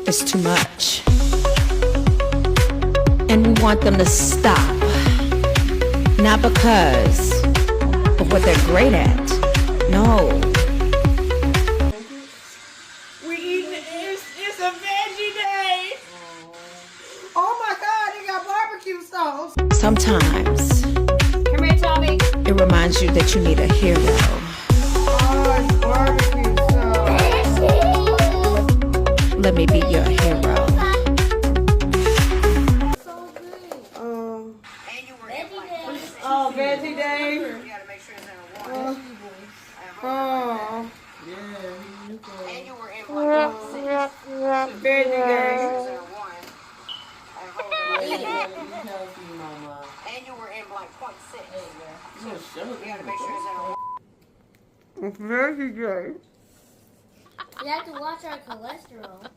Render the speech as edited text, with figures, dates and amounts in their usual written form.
It's too much. And we want them to stop. Not because of what they're great at. No. It's a veggie day. Oh my God, they got barbecue sauce. Sometimes Come here, Tommy. it reminds you that you need a hero. Oh, it's barbecue sauce. Let me be your hero. Oh, veggie day. You gotta make sure it's in a water. Oh, And you were in like veggie day. And you were in like 0.6. You gotta make sure it's in a water. Veggie day. We have to watch our cholesterol.